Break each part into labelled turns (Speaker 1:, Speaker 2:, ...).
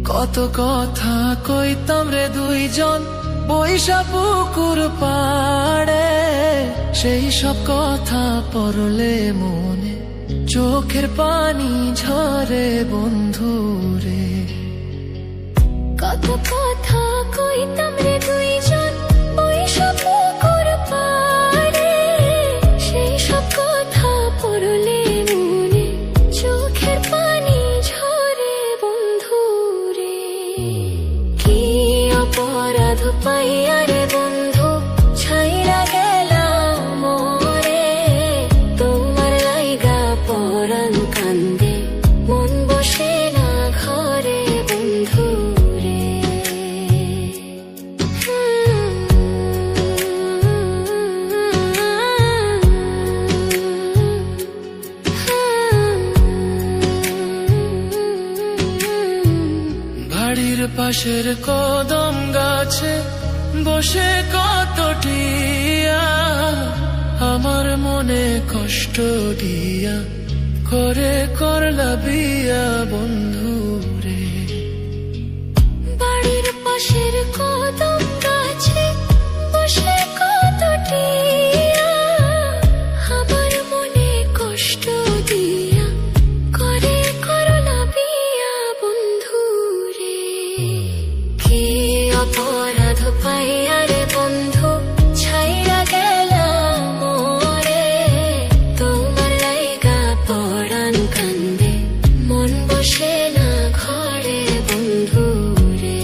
Speaker 1: কত কথা কইতাম রে দুইজন বৈশা পুকুর পাড়ে, সেই সব কথা পড়লে মনে চোখের পানি ঝরে বন্ধু রে।
Speaker 2: কত কথা কইতাম রে দুইজন বৈশা পুকুর পাড়ে, সেই সব কথা পড়লে মনে চোখের পানি ঝরে বন্ধু রে। কি অপরাধ পাইয়া রে বন্ধু ছাইরা গেলাম মোরে, তোমার লাইগা পরাণ কান্দে মন বসে না ঘরে বন্ধু রে।
Speaker 1: বাড়ির পাশের কদম গাছে বসে কত টিয়া, আমার মনে কষ্ট দিয়া করে করলা বিয়া বন্ধু রে।
Speaker 2: বাড়ির পাশের কদম গাছে বসে কত টিয়া, আমার মনে কষ্ট দিয়া করে করলা বিয়া বন্ধু রে। কি অপরাধ পাইয়া রে বন্ধু ছাইরা গেলাম মোরে, তোমার লাইগা পরাণ কান্দে মন বসে না ঘরে বন্ধু রে।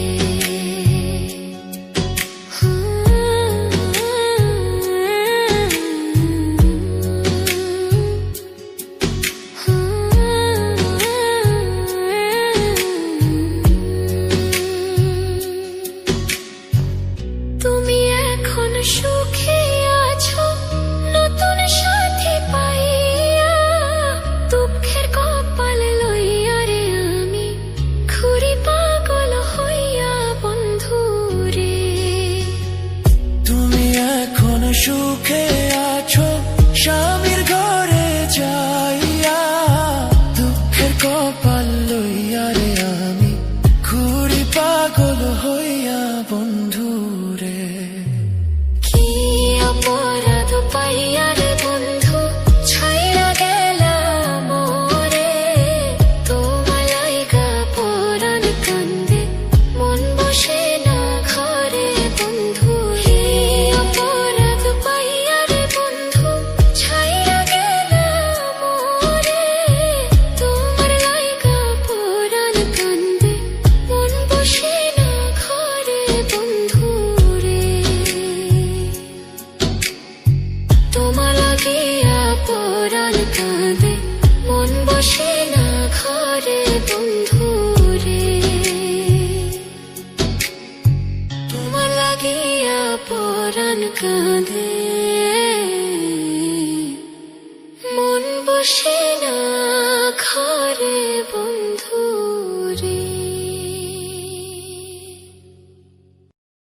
Speaker 2: তুমি এখন সুখে আছো নতুন সাথী পাইয়া, দুঃখের কপাল লইয়া রে আমি ঘুরি পাগল হইয়া বন্ধু রে।
Speaker 1: তুমি এখন সুখে আছো স্বামীর ঘরে যাইয়া, দুঃখের কপাল লইয়া রে আমি ঘুরি পাগল হইয়া বন্ধু রে।
Speaker 2: কি অপরাধ পাইয়া রে বন্ধু ছাইরা গেলাম মোরে, তোমার লাইগা পরাণ কান্দে মন বসে না ঘরে বন্ধু রে। অপরাধ পাইয়া রে বন্ধু ছাইরা গেলাম মোরে, তোমার লাইগা পরাণ কান্দে মন বসে না ঘরে বন্ধু রে। তোমার লাগিয়া পরাণ কাঁদে মন বসে না ঘরে বন্ধু রে। তোমার লাগিয়া পরাণ কাঁদে মন বসে না ঘরে বন্ধু।